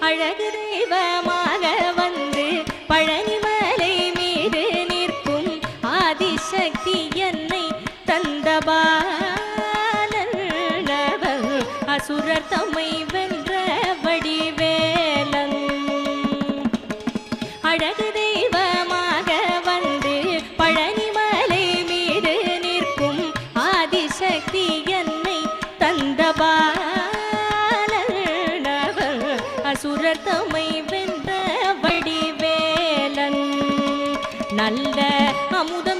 அழகு தெய்வமாக வந்து பழனிமலை மீது நிற்கும் ஆதிசக்தி என்னை தந்தபாலனவன் அசுரர் தம்மை வென்ற வடிவேலன் அழகு தெய்வமாக வந்து பழனிமலை மீது நிற்கும் ஆதிசக்தி என்னை தந்தபாலனவன் அசுரர் தம்மை வென்ற வடிவேலன் நல்ல அமுத